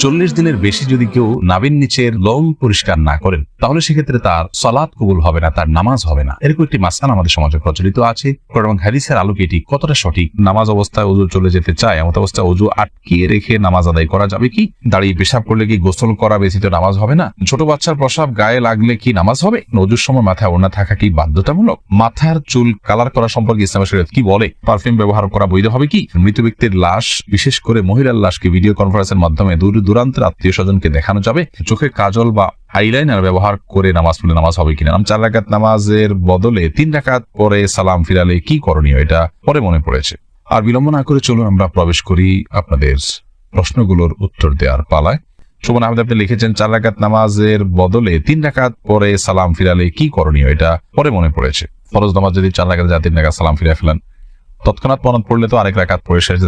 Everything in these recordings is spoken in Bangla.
40 দিনের বেশি যদি কেউ নাভির নিচের লোম পরিষ্কার না করেন তাহলে সেক্ষেত্রে তার সালাত কবুল হবে না, তার নামাজ হবে না। এরকম একটি মাসআলা আমাদের সমাজে প্রচলিত আছে। এবং হাদিসের আলোকে এটি কতটা সঠিক? নামাজ অবস্থায় ওযু চলে যেতে চায়, এমন অবস্থায় ওযু আটকিয়ে রেখে নামাজ আদায় করা যাবে কি? দাঁড়িয়ে পেশাব করলে কি গোসল করা ব্যতীত নামাজ হবে না? ছোট বাচ্চার প্রসাব গায়ে লাগলে কি নামাজ হবে? ওযুর সময় মাথায় ওড়না থাকা কি বাধ্যতামূলক? মাথার চুল কালার করা সম্পর্কে ইসলামের শরীয়ত কি বলে? পারফিউম ব্যবহার করা বৈধ হবে কি? মৃত ব্যক্তির লাশ, বিশেষ করে মহিলার লাশকে ভিডিও কনফারেন্সের মাধ্যমে দূর দূরান্তের আত্মীয় স্বজনকে দেখানো যাবে? চোখে কাজল বা আইলাইনার ব্যবহার করে নামাজ পড়লে নামাজ হবে কিনা? 4 রাকাত নামাজের বদলে 3 রাকাত পরে সালাম ফিরালে কি করণীয়? এটা পরে মনে পড়েছে। আর বিলম্ব না করে চলুন আমরা প্রবেশ করি আপনাদের প্রশ্নগুলোর উত্তর দেওয়ার পালায়। শোভন আহমেদ আপনি লিখেছেন 4 রাকাত নামাজের বদলে 3 রাকাত পরে সালাম ফিরালে কি করণীয়? এটা পরে মনে পড়েছে। ফরজ নামাজ যদি 4 রাকাত যায় 3 রাকাত সালাম ফিরে ফেলেন, তৎক্ষণাৎ মনে পড়লে তো আরেক রাকাত পরে শেষ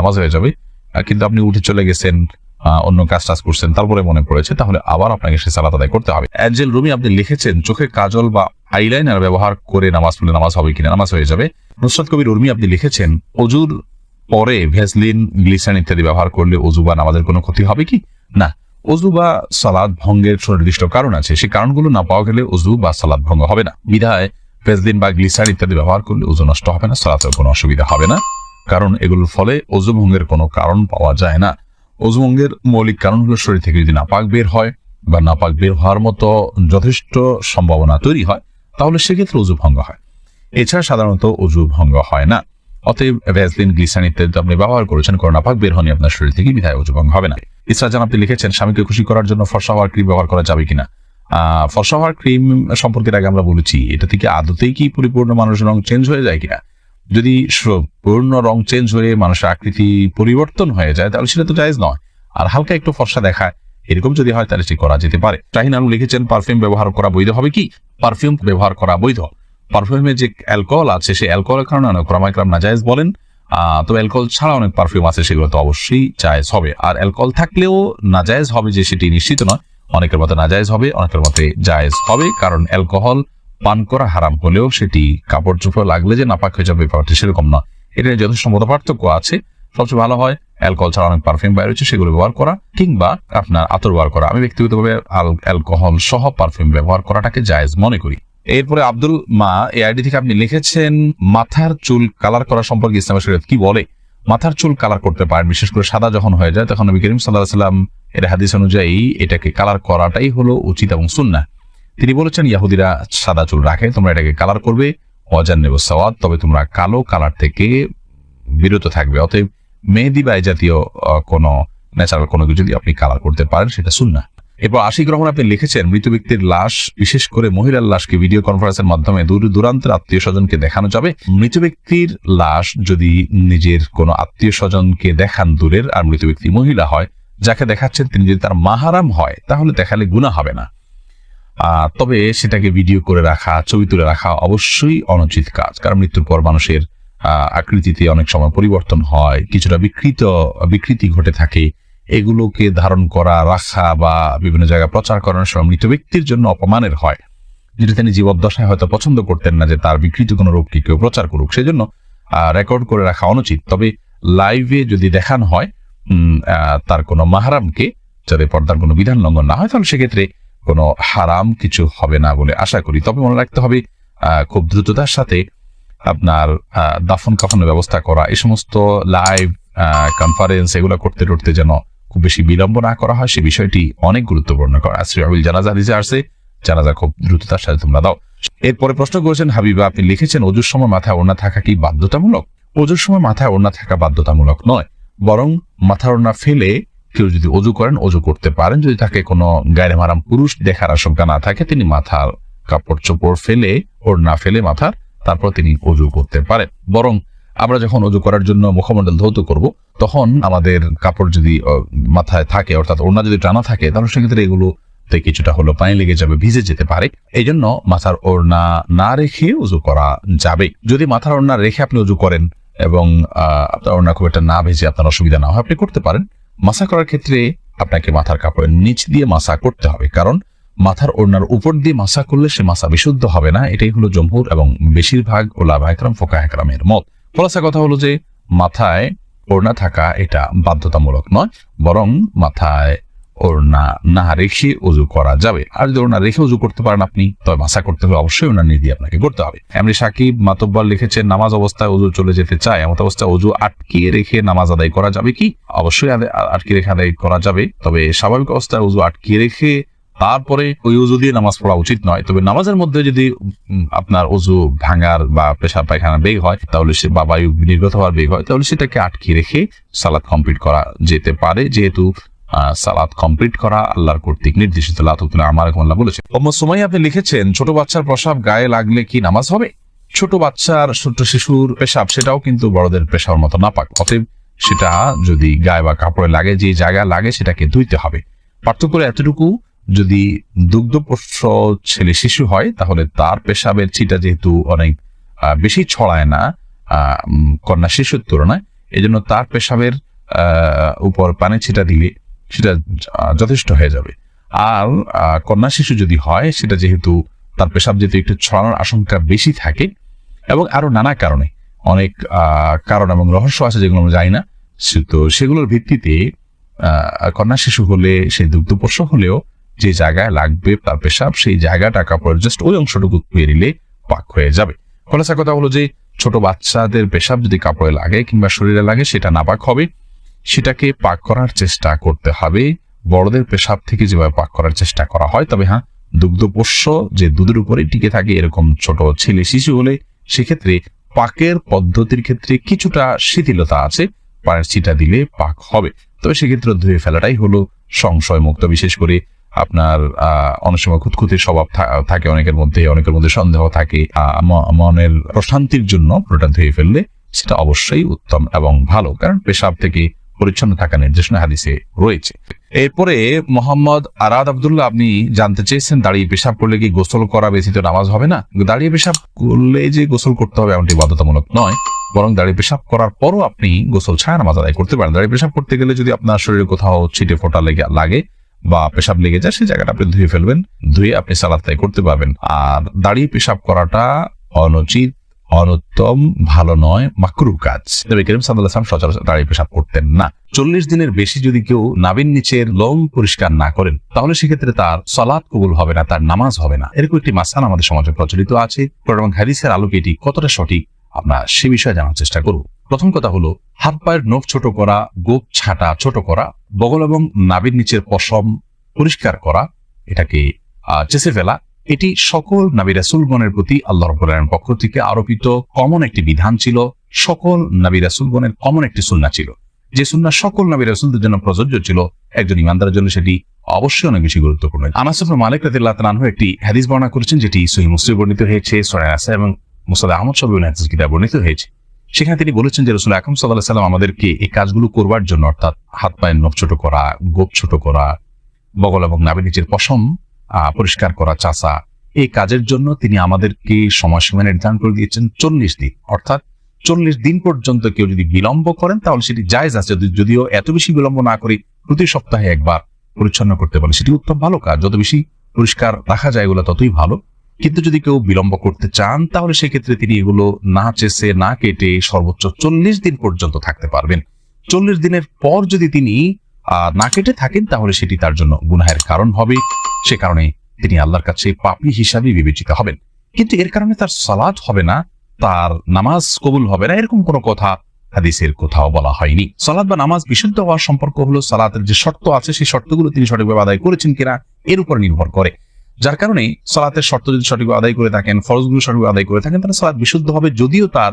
নামাজ হয়ে যাবে। কিন্তু আপনি উঠে চলে গেছেন, অন্য কাজ করছেন, তারপরে মনে পড়েছে, তাহলে আবার আপনাকে সে সালাত আদায় করতে হবে। অ্যাঞ্জেল রুমি আপনি লিখেছেন চোখে কাজল বা আইলাইনার ব্যবহার করে নামাজ পড়লে নামাজ হবে কিনা? নামাজ হয়ে যাবে। নুসরাত কবির উর্মি আপনি লিখেছেন ওযুর পরে ভ্যাসলিন, গ্লিসারিন ইত্যাদি ব্যবহার করলে ওযু বা নামাজের কোনো ক্ষতি হবে কি? না, ওযু বা সালাত ভঙ্গের সুনির্দিষ্ট কারণ আছে, সেই কারণগুলো না পাওয়া গেলে ওযু বা সালাত ভঙ্গ হবে না। বিধায় ভ্যাসলিন বা গ্লিসারিন ইত্যাদি ব্যবহার করলে ওযু নষ্ট হবে না, সালাতের কোনো অসুবিধা হবে না, কারণ এগুলোর ফলে ওযু ভঙ্গের কোনো কারণ পাওয়া যায় না। ওযু ভঙ্গের মৌলিক কারণ হলো শরীর থেকে যদি নাপাক বের হয় বা নাপাক বের হওয়ার মতো যথেষ্ট সম্ভাবনা তৈরি হয়, তাহলে সেক্ষেত্রে ওযু ভঙ্গ হয়। এছাড়া সাধারণত ওযু ভঙ্গ হয় না। অতএব ভ্যাসলিন, গ্লিসারিন ইত্যাদি আপনি ব্যবহার করেছেন, কারণ নাপাক বের হয়নি আপনার শরীর থেকে, বিধায় ওযু ভঙ্গ হবে না। ইসরাজান আপনি লিখেছেন স্বামীকে খুশি করার জন্য ফর্সা হওয়ার ক্রিম ব্যবহার করা যাবে কিনা? ফর্সা হওয়ার ক্রিম সম্পর্কে আগে আমরা বলেছি, এটা থেকে আদতেই কি পরিপূর্ণ মানুষের রং চেঞ্জ হয়ে যায় কিনা? যদি পূর্ণ রং চেঞ্জ হয়ে মানুষের আকৃতি পরিবর্তন হয়ে যায় তাহলে সেটা তো জায়েজ নয়। আর হালকা একটু ফর্সা দেখায়, এরকম যদি হয় তাহলে সেটা করা যেতে পারে। শাহিন আলম লিখেছেন পারফিউম ব্যবহার করা বৈধ হবে কি? পারফিউম ব্যবহার করা বৈধ। পারফিউমে যে অ্যালকোহল আছে, সেই অ্যালকোহলের কারণে অনেক ওলামায়ে কেরাম নাজায়েজ বলেন। তবে অ্যালকোহল ছাড়া অনেক পারফিউম আছে, সেগুলো তো অবশ্যই জায়েজ হবে। আর অ্যালকোহল থাকলেও নাজায়েজ হবে যে সেটি নিশ্চিত নয়। অনেকের মতে নাজায়েজ হবে, অনেকের মতে জায়েজ হবে, কারণ অ্যালকোহল পান করা হারাম হলেও সেটি কাপড় চোপড় লাগলে যে নাপাক হয়ে যাবে ব্যাপারটি সেরকম নয়। এটা যথেষ্ট মত পার্থক্য আছে। সবচেয়ে ভালো হয় অ্যালকোহল ছাড়া অনেক পারফিউম বাইরে হচ্ছে, সেগুলো ব্যবহার করা, কিংবা আপনার আতর ব্যবহার করা। আমি ব্যক্তিগতভাবে অ্যালকোহল সহ পারফিউম ব্যবহার করাটাকে জায়েজ মনে করি। এরপরে আব্দুল মা এই আইডি থেকে আপনি লিখেছেন মাথার চুল কালার করা সম্পর্কে ইসলামের শরীয়ত কি বলে? মাথার চুল কালার করতে পারেন, বিশেষ করে সাদা যখন হয়ে যায় তখন নবী করিম সাল্লাল্লাহু আলাইহি ওয়াসাল্লাম এর হাদিস অনুযায়ী এটাকে কালার করাটাই হলো উচিত এবং সুন্নাহ। তিনি বলেছেন ইহুদিরা সাদা চুল রাখে, তোমরা এটাকে কালার করবে, ওয়াজান্নিবুস সাওয়াদ, তবে তোমরা কালো কালার থেকে বিরত থাকবে। অতএব মেহেদি বা এই জাতীয় কোনো ন্যাচারাল কোনো কিছু যদি আপনি কালার করতে পারেন সেটা সুন্নাহ। এরপর আশিক রহমান আপনি লিখেছেন মৃত ব্যক্তির লাশ, বিশেষ করে মহিলার লাশকে ভিডিও কনফারেন্সের মাধ্যমে দূর দূরান্তের আত্মীয় স্বজনকে দেখানো যাবে? মৃত ব্যক্তির লাশ যদি নিজের কোনো আত্মীয় স্বজনকে দেখান দূরের, আর মৃত ব্যক্তি মহিলা হয়, যাকে দেখাচ্ছেন তিনি যদি তার মাহারাম হয় তাহলে দেখালে গুনাহ হবে না। তবে সেটাকে ভিডিও করে রাখা, ছবি তুলে রাখা অবশ্যই অনুচিত কাজ, কারণ মৃত্যুর পর মানুষের আকৃতিতে অনেক সময় পরিবর্তন হয়, কিছুটা বিকৃতি ঘটে থাকে। এগুলোকে ধারণ করা, রাখা বা বিভিন্ন জায়গায় প্রচার করার সময় মৃত ব্যক্তির জন্য অপমানের হয়, যেটা তিনি জীবদ্দশায় হয়তো পছন্দ করতেন না যে তার বিকৃত কোনো রূপকে কেউ প্রচার করুক, সেজন্য রেকর্ড করে রাখা অনুচিত। তবে লাইভে যদি দেখানো হয় তার কোনো মাহারামকে, যাতে পর্দার কোনো বিধান লঙ্ঘন না হয়, তাহলে সেক্ষেত্রে কোনো হারাম কিছু হবে না বলে আশা করি। তবে মনে রাখতে হবে খুব দ্রুততার সাথে আপনার দাফন কাফনের ব্যবস্থা করা, এই সমস্ত লাইভ কনফারেন্স এগুলো করতে করতে যেন খুব বেশি বিলম্ব না করা হয়, সে বিষয়টি অনেক গুরুত্বপূর্ণ। আসরিউল জানাজা হাদিসে আসছে জানাজা খুব দ্রুততার সাথে তোমরা দাও। এরপরে প্রশ্ন করেছেন হাবিবা, আপনি লিখেছেন ওযুর সময় মাথায় ওড়না থাকা কি বাধ্যতামূলক? ওযুর সময় মাথায় ওড়না থাকা বাধ্যতামূলক নয়, বরং মাথার ওড়না ফেলে কেউ যদি ওযু করেন ওযু করতে পারেন। যদি তাকে কোনো গায়রে মাহরাম পুরুষ দেখার আশঙ্কা না থাকে, তিনি মাথার কাপড় চোপড় ফেলে, ওড়না ফেলে মাথার, তারপর তিনি ওযু করতে পারেন। বরং আমরা যখন ওযু করার জন্য মুখমণ্ডল ধৌত করব, তখন আমাদের কাপড় যদি মাথায় থাকে, অর্থাৎ ওড়না যদি টানা থাকে, তাহলে সেক্ষেত্রে এগুলোতে কিছুটা হলো পানি লেগে যাবে, ভিজে যেতে পারে। এই জন্য মাথার ওড়না না রেখে ওযু করা যাবে। যদি মাথার ওড়না রেখে আপনি ওযু করেন এবং আপনার ওড়না খুব একটা না ভেজে আপনার অসুবিধা না হয়, আপনি করতে পারেন। মাসা করার ক্ষেত্রে আপনাকে মাথার কাপড়ের নিচ দিয়ে মাসা করতে হবে, কারণ মাথার ওড়নার উপর দিয়ে মাসা করলে সে মাসা বিশুদ্ধ হবে না। এটাই হলো জমহুর এবং বেশিরভাগ ওলামায়ে কেরাম, ফুকাহায়ে কেরামের মত। খোলাসা কথা হলো যে মাথায় ওড়না থাকা এটা বাধ্যতামূলক নয়, বরং মাথায় ওড়না না রেখে উযু করা যাবে। আর যদি ওড়না রেখে উযু করতে পারেন আপনি, তবে মাসা করতে হলে অবশ্যই ওড়না নিয়ে দিয়ে আপনাকে করতে হবে। এমনি সাকিব মাতব্বর লিখেছেন, নামাজ অবস্থায় উযু চলে যেতে চায়, এমন অবস্থায় উযু আটকিয়ে রেখে নামাজ আদায় করা যাবে কি? অবশ্যই আটকে রেখে আদায় করা যাবে, তবে স্বাভাবিক অবস্থায় উযু আটকিয়ে রেখে তারপরে ওই উযু দিয়ে নামাজ পড়া উচিত নয়। তবে নামাজের মধ্যে যদি আপনার উযু ভাঙার বা পেশাব পায়খানা বেগ হয়, তাহলে সে বা বায়ু নির্গত হওয়ার বেগ হয়, তাহলে সেটাকে আটকে রেখে সালাত কমপ্লিট করা যেতে পারে, যেহেতু সালাত কমপ্লিট করা আল্লাহর কর্তৃক নির্দেশিত। আল্লাহ বলেছে। সময় আপনি লিখেছেন, ছোট বাচ্চার প্রসাব গায়ে লাগলে কি নামাজ হবে? ছোট বাচ্চার, ছোট শিশুর পেশাব সেটাও কিন্তু বড়দের পেশার মতো নাপাক, অতএব সেটা যদি গায়ে বা কাপড়ে লাগে, যে জায়গায় লাগে সেটাকে ধুইতে হবে। পার্থক্য এতটুকু, যদি দুগ্ধপোষ্য ছেলে শিশু হয় তাহলে তার পেশাবের ছিটা যেহেতু অনেক বেশি ছড়ায় না কন্যা শিশুর তুলনায়, এজন্য তার পেশাবের উপর পানি ছিটা দিলে সেটা যথেষ্ট হয়ে যাবে। আর কন্যা শিশু যদি হয়, সেটা যেহেতু তার পেশাব যেহেতু একটু ছড়ানোর আশঙ্কা বেশি থাকে, এবং আরো নানা কারণে, অনেক কারণ এবং রহস্য আছে যেগুলো আমরা জানি না, তো সেগুলোর ভিত্তিতে কন্যা শিশু হলে, সেই দুগ্ধপোষ্য হলেও যে জায়গায় লাগবে তার পেশাব, সেই জায়গাটা কাপড়ের জাস্ট ওই অংশটুকু ধুয়ে নিলে পাক হয়ে যাবে। খোলাসা কথা হলো যে ছোট বাচ্চাদের পেশাব যদি কাপড়ে লাগে কিংবা শরীরে লাগে, সেটা নাপাক হবে, সেটাকে পাক করার চেষ্টা করতে হবে বড়দের পেশাব থেকে যেভাবে পাক করার চেষ্টা করা হয়। তবে হ্যাঁ, দুগ্ধপোষ্য যে দুধের উপরে টিকে থাকে এরকম ছোট ছেলে শিশু হলে সেক্ষেত্রে পাকের পদ্ধতির ক্ষেত্রে কিছুটা শিথিলতা আছে, পায়ের ছিটা দিলে পাক হবে। তবে সেক্ষেত্রে ধুয়ে ফেলাটাই হলো সংশয় মুক্ত। বিশেষ করে আপনার অনেক সময় খুঁতখুঁতির স্বভাব থাকে অনেকের মধ্যে সন্দেহ থাকে, মনের প্রশান্তির জন্য পুরোটা ধুয়ে ফেললে সেটা অবশ্যই উত্তম এবং ভালো, কারণ পেশাব থেকে পরিচ্ছন্ন থাকা নির্দেশনা হাদিসে রয়েছে। এরপরে মোহাম্মদ আহমাদুল্লাহ, আপনি জানতে চেয়েছেন, দাঁড়িয়ে পেশাব করলে কি গোসল করা ব্যতীত নামাজ হবে না? দাঁড়িয়ে পেশাব করলে যে গোসল করতে হবে এমনটি বাধ্যতামূলক নয়, বরং দাঁড়িয়ে পেশাব করার পরও আপনি গোসল ছাড়া নামাজ আদায় করতে পারেন। দাঁড়িয়ে পেশাব করতে গেলে যদি আপনার শরীরে কোথাও ছিটে ফোঁটা লাগে বা পেশাব লেগে যায়, সেই জায়গাটা আপনি ধুয়ে ফেলবেন, ধুয়ে আপনি সালাত আদায় করতে পারবেন। আর দাঁড়িয়ে পেশাব করাটা অনুচিত, অনুত্তম, ভালো নয়, মাকরুহ কাজ। নবী করিম সাল্লাল্লাহু আলাইহি ওয়াসাল্লাম সচরাচর দাঁড়িয়ে পেশাব করতেন না। 40 দিনের বেশি যদি কেউ নাভির নিচের লোম পরিষ্কার না করেন, তাহলে সেক্ষেত্রে তার সালাত কবুল হবে না, তার নামাজ হবে না। এরকম একটি মাসআলা আমাদের সমাজে প্রচলিত আছে, এবং হাদিসের আলোকে এটি কতটা সঠিক আমরা সে বিষয়ে জানার চেষ্টা করব। প্রথম কথা হলো, হাত পায়ের নখ ছোট করা, গোপ ছাটা ছোট করা, বগল এবং নাভির নিচের পশম পরিষ্কার করা, এটাকে চেঁচে ফেলা, এটি সকল নবী রাসূলগণের প্রতি আল্লাহ রাব্বুল আলামিনের পক্ষ থেকে আরোপিত কমন একটি বিধান ছিল, সকল নবী রাসূলগণের কমন একটি সুন্নাহ ছিল, যে সুন্নাহ সকল নবী রাসূলদের জন্য প্রযোজ্য ছিল। একজন ইমানদারের জন্য সেটি অবশ্যই অনেক বেশি গুরুত্বপূর্ণ। আনাস ইবনে মালিক রাদিয়াল্লাহু তাআলা আনহু একটি হাদিস বর্ণনা করেছেন, যেটি সহিহ মুসলিম বর্ণিত হয়েছে, সূরা নাসা এবং মুসনাদ আহমদ সব হাদিস কিতাবে বর্ণিত হয়েছে। সেখানে তিনি বলেছেন যে রাসূল আকরাম সাল্লাল্লাহু আলাইহি ওয়াসাল্লাম আমাদেরকে এই কাজগুলো করবার জন্য, অর্থাৎ হাত পায়ের নখ ছোট করা, গোপ ছোট করা, বগল এবং নাভির নিচের পশম পরিষ্কার করা, চাষা, এই কাজের জন্য তিনি আমাদেরকে সময়সীমা নির্ধারণ করে দিয়েছেন 40 দিন। অর্থাৎ 40 দিন পর্যন্ত কেউ যদি বিলম্ব করেন তাহলে সেটি জায়েজ আছে, যদিও এত বেশি বিলম্ব না করে প্রতি সপ্তাহে একবার পরিচ্ছন্ন করতে পারে, সেটি উত্তম ভালো কাজ। যত বেশি পরিষ্কার রাখা যায় এগুলো ততই ভালো। কিন্তু যদি কেউ বিলম্ব করতে চান তাহলে সেক্ষেত্রে তিনি এগুলো না চেষে না কেটে সর্বোচ্চ 40 দিন পর্যন্ত থাকতে পারবেন। 40 দিনের পর যদি তিনি না কেটে থাকেন তাহলে সেটি তার জন্য গুনাহের কারণ হবে, সে কারণে তিনি আল্লাহর কাছে পাপী হিসাবে বিবেচিত হবেন। কিন্তু এর কারণে তার সালাত হবে না, তার নামাজ কবুল হবে না, এরকম কোনো কথা হাদিসের কোথাও বলা হয়নি। সালাত বা নামাজ বিশুদ্ধ হওয়ার সম্পর্ক হলো সালাতের যে শর্ত আছে সেই শর্তগুলো তিনি সঠিকভাবে আদায় করেছেন কিনা এর উপর নির্ভর করে। যার কারণে সালাতের শর্ত যদি সঠিকভাবে আদায় করে থাকেন, ফরজগুলো সঠিকভাবে আদায় করে থাকেন, তাহলে সালাত বিশুদ্ধ হবে। যদিও তার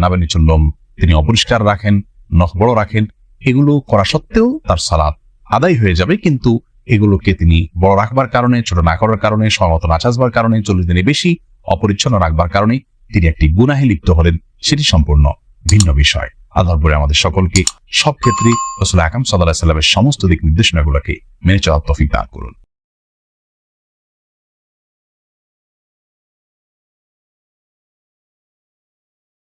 নাভির নিচের লোম তিনি অপরিষ্কার রাখেন, নখ বড় রাখেন, এগুলো করা সত্ত্বেও তার সালাত আদায় হয়ে যাবে। কিন্তু এগুলোকে তিনি বড় রাখবার কারণে, ছোট না করার কারণে, সমত না চাষবার কারণে, 40 দিনের বেশি অপরিচ্ছন্ন রাখবার কারণে তিনি একটি গুনাহে লিপ্ত হলেন, সেটি সম্পূর্ণ ভিন্ন বিষয়। আল্লাহর পরে আমাদের সকলকে সব ক্ষেত্রে রাসূল আকরাম সাল্লাল্লাহু আলাইহি ওয়াসাল্লামের সমস্ত দিক নির্দেশনাগুলোকে মেনে চলার তৌফিক দান করুন।